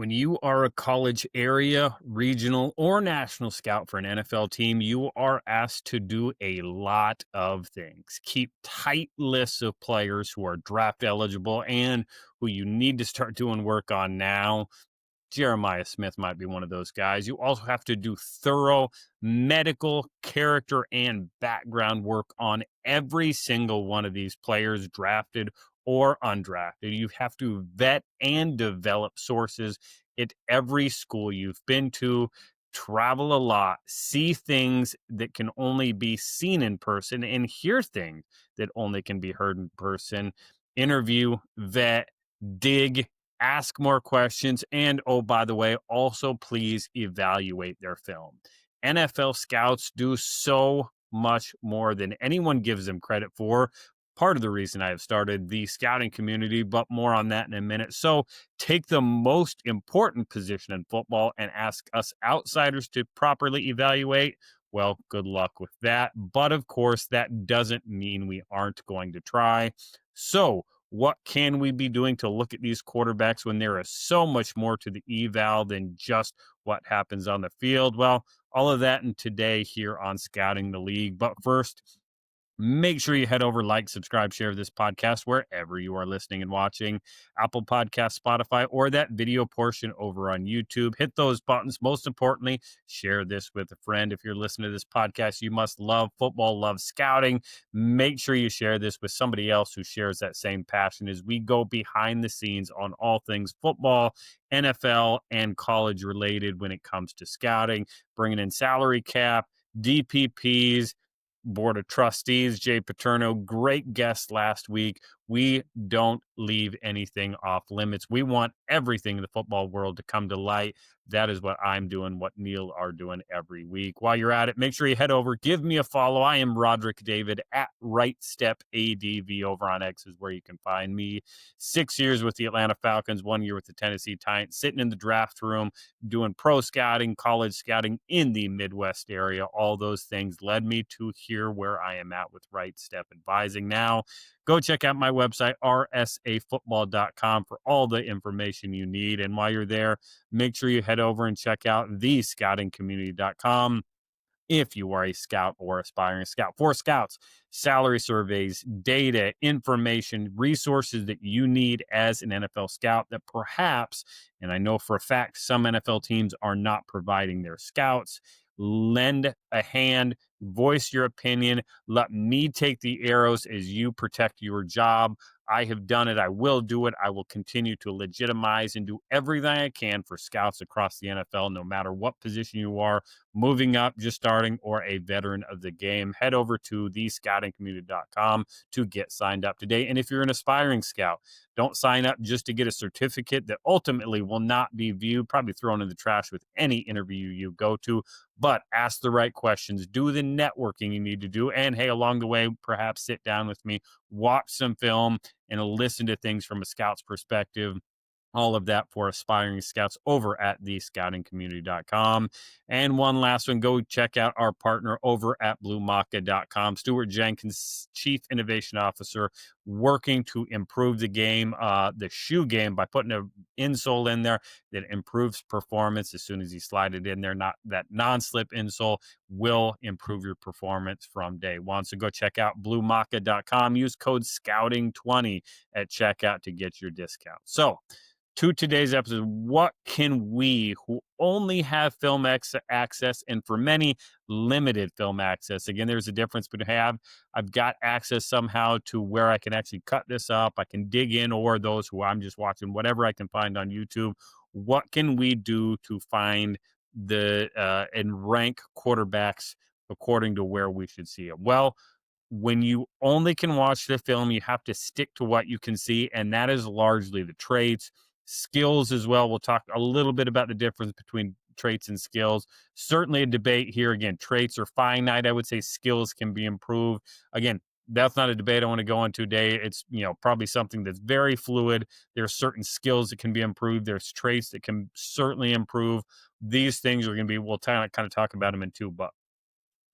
When you are a college area, regional, or national scout for an NFL team, you are asked to do a lot of things. Keep tight lists of players who are draft eligible and who you need to start doing work on now. Jeremiah Smith might be one of those guys. You also have to do thorough medical, character, and background work on every single one of these players, drafted or undrafted. You have to vet and develop sources at every school you've been to, travel a lot, see things that can only be seen in person, and hear things that only can be heard in person. Interview, vet, dig, ask more questions, and oh, by the way, also please evaluate their film. NFL scouts do so much more than anyone gives them credit for. Part of the reason I have started the scouting community, but more on that in a minute. So take the most important position in football and ask us outsiders to properly evaluate. Well, good luck with that. But of course, that doesn't mean we aren't going to try. So, what can we be doing to look at these quarterbacks when there is so much more to the eval than just what happens on the field? Well, all of that in today here on Scouting the League. But first, make sure you head over, like, subscribe, share this podcast wherever you are listening and watching, Apple Podcasts, Spotify, or that video portion over on YouTube. Hit those buttons. Most importantly, share this with a friend. If you're listening to this podcast, you must love football, love scouting. Make sure you share this with somebody else who shares that same passion as we go behind the scenes on all things football, NFL, and college related when it comes to scouting, bringing in salary cap, DPPs, Board of Trustees, Jay Paterno, great guest last week. We don't leave anything off limits. We want everything in the football world to come to light. That is what I'm doing, what Neil are doing every week. While you're at it, make sure you head over, give me a follow. I am Rodrik David at Right Step ADV over on X is where you can find me. 6 years with the Atlanta Falcons, 1 year with the Tennessee Titans, sitting in the draft room, doing pro scouting, college scouting in the Midwest area. All those things led me to here where I am at with Right Step Advising. Now, go check out my website, rsafootball.com, for all the information you need. And while you're there, make sure you head over and check out thescoutingcommunity.com if you are a scout or aspiring scout. For scouts, salary surveys, data, information, resources that you need as an NFL scout that perhaps, and I know for a fact, some NFL teams are not providing their scouts. Lend a hand, voice your opinion. Let me take the arrows as you protect your job. I have done it. I will do it. I will continue to legitimize and do everything I can for scouts across the NFL, no matter what position you are, moving up, just starting, or a veteran of the game. Head over to thescoutingcommunity.com to get signed up today. And if you're an aspiring scout, don't sign up just to get a certificate that ultimately will not be viewed, probably thrown in the trash with any interview you go to. But ask the right questions, do the networking you need to do, and hey, along the way, perhaps sit down with me, watch some film, and listen to things from a scout's perspective. All of that for aspiring scouts over at thescoutingcommunity.com. And one last one, go check out our partner over at bluemaca.com. Stuart Jenkins, Chief Innovation Officer, working to improve the game, the shoe game, by putting an insole in there that improves performance as soon as you slide it in there. Not that non-slip insole will improve your performance from day one. So go check out bluemaca.com. Use code SCOUTING20 at checkout to get your discount. So, to today's episode, what can we who only have film access, and for many, limited film access? Again, there's a difference between I've got access somehow to where I can actually cut this up, I can dig in, or those who I'm just watching whatever I can find on YouTube. What can we do to find the and rank quarterbacks according to where we should see it? Well, when you only can watch the film, you have to stick to what you can see, and that is largely the traits, skills as well. We'll talk a little bit about the difference between traits and skills. Certainly a debate here. Again, traits are finite. I would say skills can be improved. Again, that's not a debate I want to go into today. It's, probably something that's very fluid. There are certain skills that can be improved. There's traits that can certainly improve. These things are going to be, we'll kind of talk about them in two, but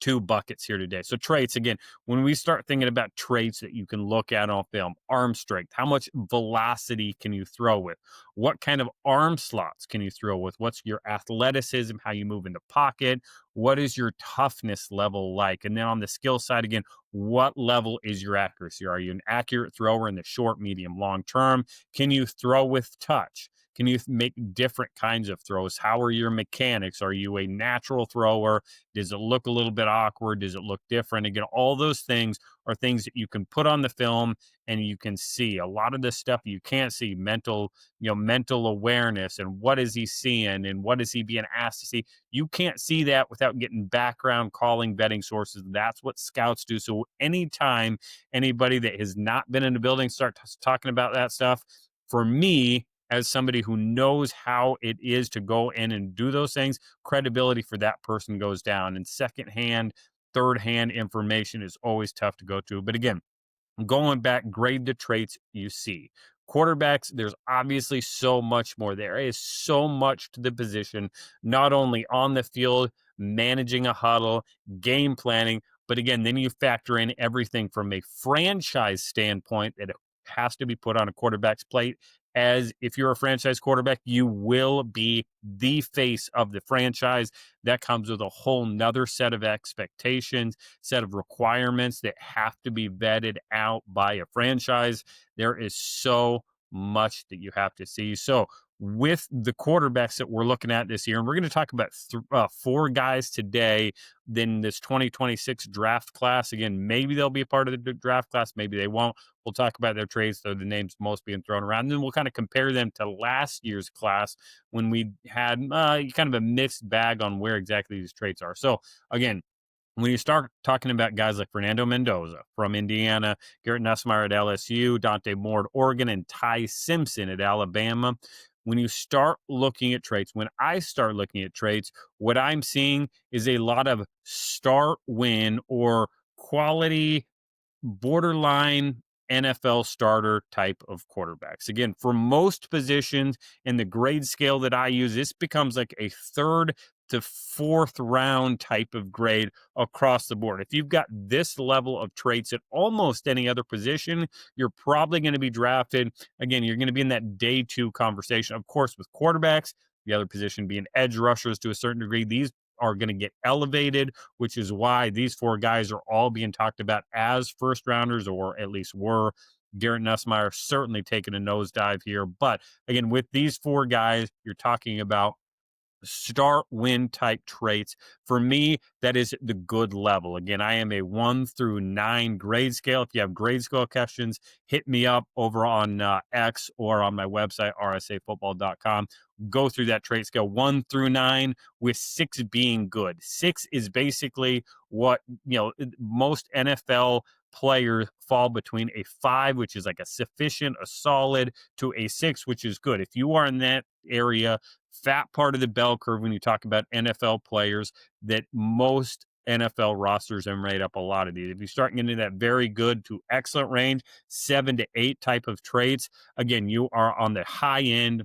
two buckets here today. So traits, again, when we start thinking about traits that you can look at on film, arm strength, how much velocity can you throw with? What kind of arm slots can you throw with? What's your athleticism, how you move in the pocket? What is your toughness level like? And then on the skill side, again, what level is your accuracy? Are you an accurate thrower in the short, medium, long term? Can you throw with touch? Can you make different kinds of throws? How are your mechanics? Are you a natural thrower? Does it look a little bit awkward? Does it look different? Again, all those things are things that you can put on the film and you can see. A lot of this stuff you can't see, mental awareness and what is he seeing and what is he being asked to see. You can't see that without getting background calling vetting sources. That's what scouts do. So anytime anybody that has not been in the building starts talking about that stuff, for me, as somebody who knows how it is to go in and do those things, credibility for that person goes down. And secondhand, third hand information is always tough to go to. But again, going back, grade the traits you see. Quarterbacks, there's obviously so much more. There is so much to the position, not only on the field, managing a huddle, game planning, but again, then you factor in everything from a franchise standpoint that it has to be put on a quarterback's plate. As if you're a franchise quarterback, you will be the face of the franchise. That comes with a whole nother set of expectations, set of requirements that have to be vetted out by a franchise. There is so much that you have to see. So, with the quarterbacks that we're looking at this year, and we're going to talk about four guys today, then this 2026 draft class. Again, maybe they'll be a part of the draft class, maybe they won't. We'll talk about their trades, so the names most being thrown around. And then we'll kind of compare them to last year's class when we had kind of a mixed bag on where exactly these traits are. So, again, when you start talking about guys like Fernando Mendoza from Indiana, Garrett Nussmeier at LSU, Dante Moore at Oregon, and Ty Simpson at Alabama, when you start looking at traits, when I start looking at traits, what I'm seeing is a lot of start win or quality borderline NFL starter type of quarterbacks. Again, for most positions in the grade scale that I use, this becomes like a third to fourth round type of grade across the board. If you've got this level of traits at almost any other position, you're probably going to be drafted. Again, you're going to be in that day two conversation. Of course, with quarterbacks, the other position being edge rushers to a certain degree, these are going to get elevated, which is why these four guys are all being talked about as first rounders, or at least were. Garrett Nussmeier certainly taking a nosedive here. But again, with these four guys, you're talking about start win type traits. For me, that is the good level. Again, I am a 1 through 9 grade scale. If you have grade scale questions, hit me up over on X or on my website, rsafootball.com. Go through that trait scale 1 through 9, with 6 being good. 6 is basically what, most NFL players fall between a 5, which is like a sufficient, a solid, to a 6, which is good. If you are in that area, fat part of the bell curve, when you talk about NFL players, that most NFL rosters are made up a lot of these. If you start getting into that very good to excellent range, 7 to 8 type of traits, again, you are on the high end.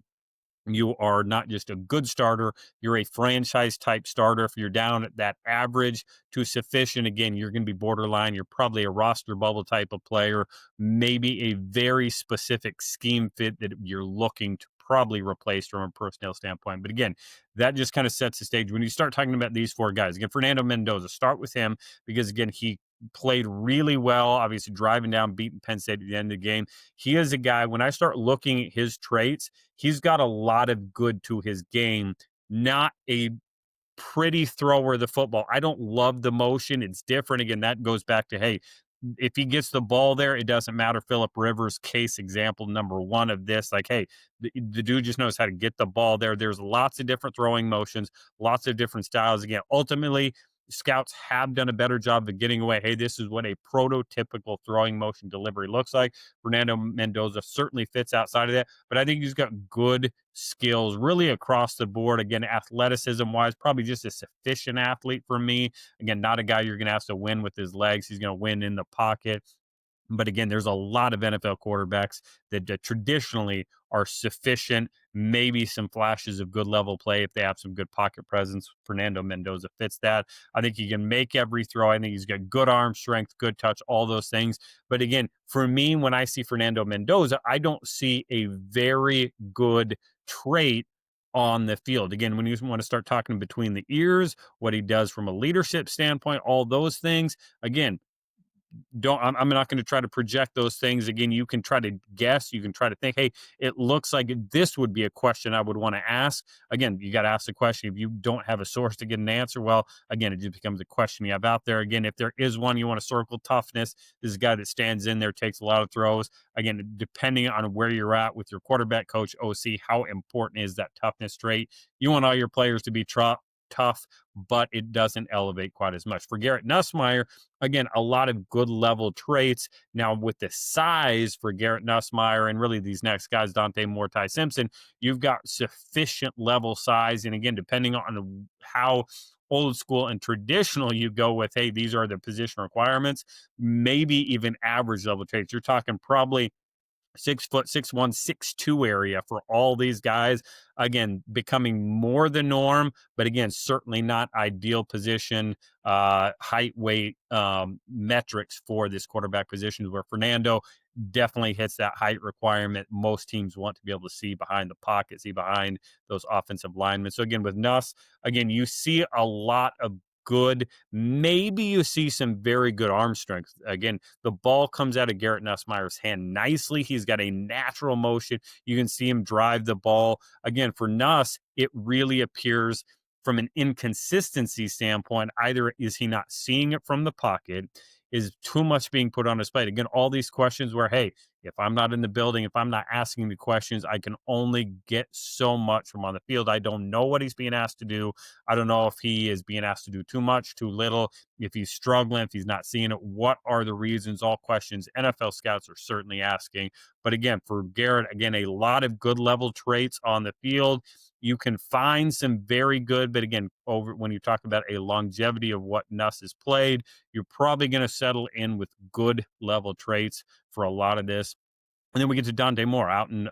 You are not just a good starter, you're a franchise type starter. If you're down at that average to sufficient, again, you're going to be borderline. You're probably a roster bubble type of player, maybe a very specific scheme fit that you're looking to probably replace from a personnel standpoint. But again, that just kind of sets the stage. When you start talking about these four guys, again, Fernando Mendoza, start with him because, again, he played really well, obviously driving down, beating Penn State at the end of the game. He is a guy, when I start looking at his traits, he's got a lot of good to his game, not a pretty thrower of the football. I don't love the motion. It's different. Again, that goes back to, hey, if he gets the ball there, it doesn't matter. Phillip Rivers, case example number one of this. Like, hey, the dude just knows how to get the ball there. There's lots of different throwing motions, lots of different styles. Again, ultimately, scouts have done a better job of getting away. Hey, this is what a prototypical throwing motion delivery looks like. Fernando Mendoza certainly fits outside of that, but I think he's got good skills really across the board. Again, athleticism wise, probably just a sufficient athlete for me. Again, not a guy you're going to have to win with his legs. He's going to win in the pocket. But again, there's a lot of NFL quarterbacks that traditionally are sufficient maybe some flashes of good level play if they have some good pocket presence. Fernando Mendoza fits that. I think he can make every throw. I think he's got good arm strength, good touch, all those things. But again, for me, when I see Fernando Mendoza, I don't see a very good trait on the field. Again, when you want to start talking between the ears, what he does from a leadership standpoint, all those things, again, don't I'm not going to try to project those things. Again, you can try to guess, you can try to think, hey, it looks like this would be a question I would want to ask. Again, you got to ask the question. If you don't have a source to get an answer, well, again, it just becomes a question you have out there. Again, if there is one, you want to circle toughness. This is a guy that stands in there, takes a lot of throws. Again, depending on where you're at with your quarterback coach, OC, how important is that toughness trait? You want all your players to be tough, but it doesn't elevate quite as much. For Garrett Nussmeier, again, a lot of good level traits. Now, with the size for Garrett Nussmeier and really these next guys, Dante Moore, Ty Simpson, you've got sufficient level size. And again, depending on how old school and traditional you go with, hey, these are the position requirements, maybe even average level traits. You're talking probably 6 foot, 6'1", 6'2" area for all these guys. Again, becoming more the norm, but again, certainly not ideal position, height, weight metrics for this quarterback position, where Fernando definitely hits that height requirement most teams want to be able to see behind the pocket, see behind those offensive linemen. So again, with Nuss, again, you see a lot of good, maybe you see some very good arm strength. Again, the ball comes out of Garrett Nussmeier's hand nicely. He's got a natural motion. You can see him drive the ball. Again, for Nuss, it really appears from an inconsistency standpoint, either is he not seeing it from the pocket, is too much being put on his plate. Again, all these questions where, hey, if I'm not in the building, if I'm not asking the questions, I can only get so much from on the field. I don't know what he's being asked to do. I don't know if he is being asked to do too much, too little, if he's struggling, if he's not seeing it. What are the reasons? All questions NFL scouts are certainly asking. But again, for Garrett, again, a lot of good level traits on the field. You can find some very good, but again, over when you talk about a longevity of what Nuss has played, you're probably going to settle in with good level traits for a lot of this. And then we get to Dante Moore out in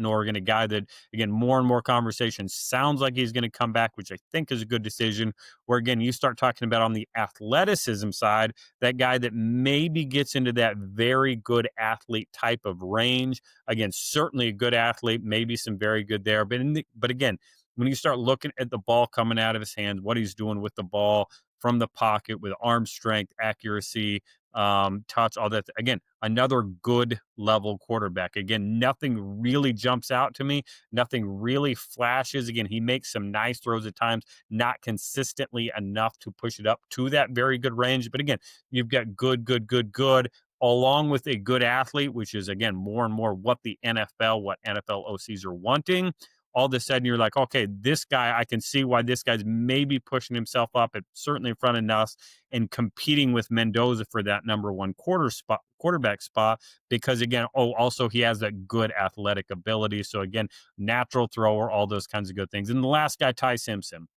Oregon, a guy that, again, more and more conversation sounds like he's going to come back, which I think is a good decision. Where, again, you start talking about on the athleticism side, that guy that maybe gets into that very good athlete type of range. Again, certainly a good athlete, maybe some very good there. But again, when you start looking at the ball coming out of his hands, what he's doing with the ball from the pocket with arm strength, accuracy, touch, all that. Again, another good level quarterback. Again, nothing really jumps out to me. Nothing really flashes. Again, he makes some nice throws at times, not consistently enough to push it up to that very good range. But again, you've got good, along with a good athlete, which is, again, more and more what what NFL OCs are wanting. All of a sudden you're like, okay, this guy, I can see why this guy's maybe pushing himself up at certainly in front of Nuss and competing with Mendoza for that number one quarterback spot, because again, also he has that good athletic ability. So again, natural thrower, all those kinds of good things. And the last guy, Ty Simpson.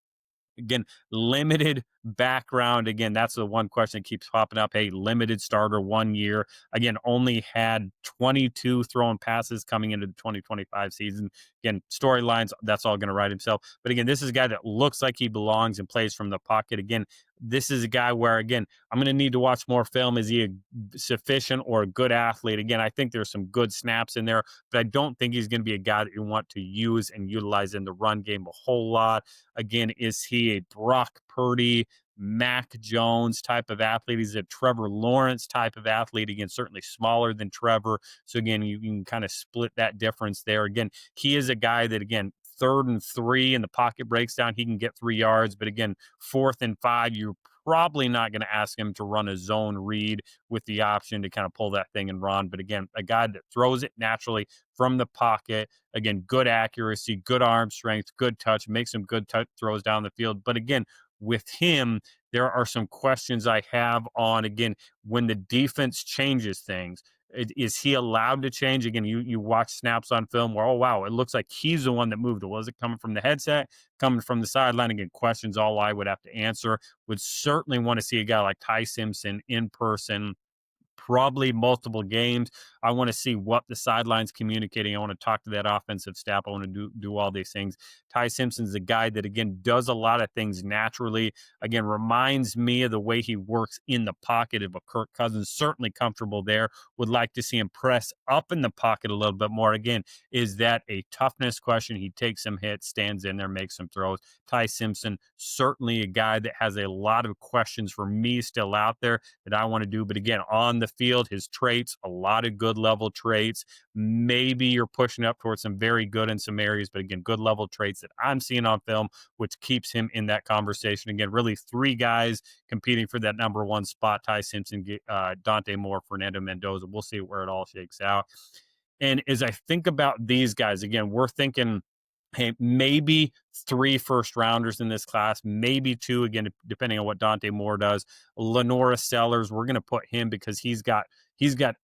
Again, limited background. Again, that's the one question that keeps popping up. Hey, limited starter 1 year. Again, only had 22 thrown passes coming into the 2025 season. Again, storylines, that's all going to write himself. But again, this is a guy that looks like he belongs and plays from the pocket. Again, this is a guy where, again, I'm going to need to watch more film. Is he a sufficient or a good athlete? Again, I think there's some good snaps in there, but I don't think he's going to be a guy that you want to use and utilize in the run game a whole lot. Again, is he a Brock Purdy, Mac Jones type of athlete? He's a Trevor Lawrence type of athlete. Again, certainly smaller than Trevor. So again, you can kind of split that difference there. Again, he is a guy that, again, 3rd and 3 and the pocket breaks down, he can get 3 yards. But again, 4th and 5, you're probably not going to ask him to run a zone read with the option to kind of pull that thing and run. But again, a guy that throws it naturally from the pocket. Again, good accuracy, good arm strength, good touch, makes some good throws down the field. But again, with him, there are some questions I have on, again, when the defense changes things. Is he allowed to change? Again, you watch snaps on film where, oh, wow, it looks like he's the one that moved it. Was it coming from the headset, coming from the sideline? Again, questions all I would have to answer. Would certainly want to see a guy like Ty Simpson in person probably multiple games. I want to see what the sideline's communicating. I want to talk to that offensive staff. I want to do all these things. Ty Simpson's a guy that, again, does a lot of things naturally. Again, reminds me of the way he works in the pocket of a Kirk Cousins. Certainly comfortable there. Would like to see him press up in the pocket a little bit more. Again, is that a toughness question? He takes some hits, stands in there, makes some throws. Ty Simpson, certainly a guy that has a lot of questions for me still out there that I want to do. But again, on the field, his traits, a lot of good level traits. Maybe you're pushing up towards some very good in some areas, but again, good level traits that I'm seeing on film, which keeps him in that conversation. Again, really three guys competing for that number one spot: Ty Simpson, Dante Moore, Fernando Mendoza. We'll see where it all shakes out. And as I think about these guys, again, we're thinking, hey, maybe 3 first rounders in this class, maybe 2, again, depending on what Dante Moore does. Lenora Sellers, we're going to put him because he's got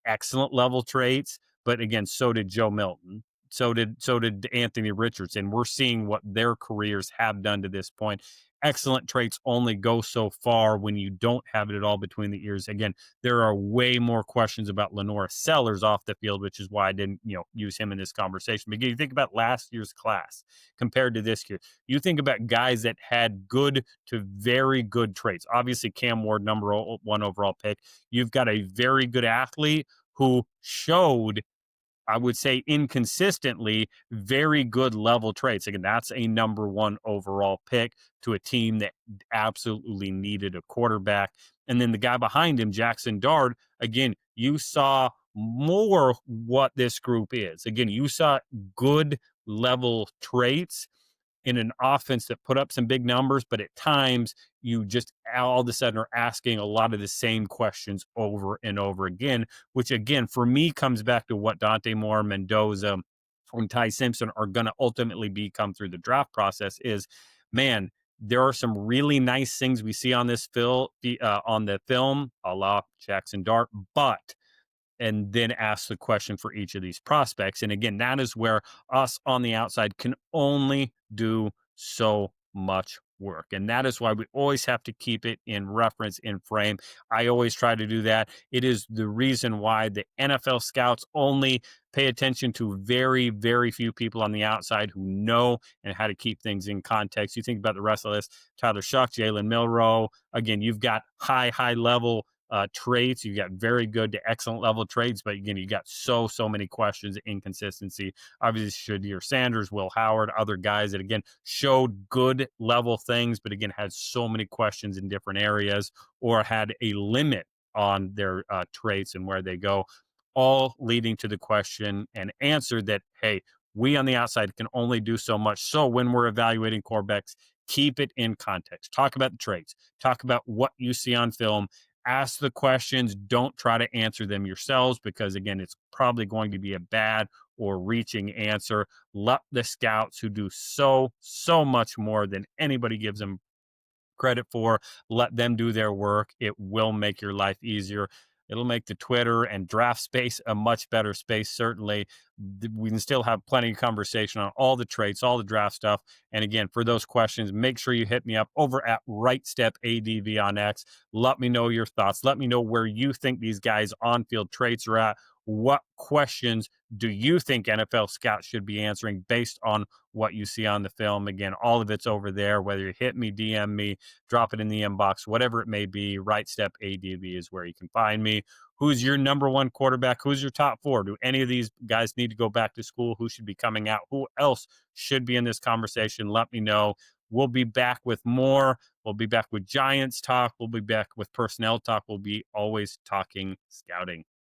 excellent level traits, but again, so did Joe Milton. So did Anthony Richardson. We're seeing what their careers have done to this point. Excellent traits only go so far when you don't have it at all between the ears. Again, there are way more questions about Lenora Sellers off the field, which is why I didn't, use him in this conversation. But again, you think about last year's class compared to this year. You think about guys that had good to very good traits. Obviously, Cam Ward, number one overall pick. You've got a very good athlete who showed, I would say, inconsistently, very good level traits. Again, that's a number one overall pick to a team that absolutely needed a quarterback. And then the guy behind him, Jackson Dart, again, you saw more what this group is. Again, you saw good level traits in an offense that put up some big numbers, but at times you just all of a sudden are asking a lot of the same questions over and over again, which again, for me, comes back to what Dante Moore, Mendoza, and Ty Simpson are going to ultimately become through the draft process is, man, there are some really nice things we see on this on the film, a la Jackson Dart, but and then ask the question for each of these prospects. And again, that is where us on the outside can only do so much work. And that is why we always have to keep it in reference, in frame. I always try to do that. It is the reason why the NFL scouts only pay attention to very, very few people on the outside who know and how to keep things in context. You think about the rest of this: Tyler Shuck, Jalen Milroe. Again, you've got high level traits. You got very good to excellent level traits, but again, you got so many questions, inconsistency. Obviously, Shadir Sanders, Will Howard, other guys that again showed good level things, but again had so many questions in different areas or had a limit on their traits and where they go, all leading to the question and answer that, hey, we on the outside can only do so much. So when we're evaluating quarterbacks, keep it in context. Talk about the traits. Talk about what you see on film. Ask the questions. Don't try to answer them yourselves because, again, it's probably going to be a bad or reaching answer. Let the scouts, who do so much more than anybody gives them credit for, let them do their work. It will make your life easier. It'll make the Twitter and draft space a much better space. Certainly, we can still have plenty of conversation on all the traits, all the draft stuff. And again, for those questions, make sure you hit me up over at Right Step ADV on X. Let me know your thoughts. Let me know where you think these guys' on-field traits are at. What questions do you think NFL scouts should be answering based on what you see on the film? Again, all of it's over there. Whether you hit me, DM me, drop it in the inbox, whatever it may be, Right Step ADV is where you can find me. Who's your number one quarterback? Who's your top 4? Do any of these guys need to go back to school? Who should be coming out? Who else should be in this conversation? Let me know. We'll be back with more. We'll be back with Giants talk. We'll be back with personnel talk. We'll be always talking scouting.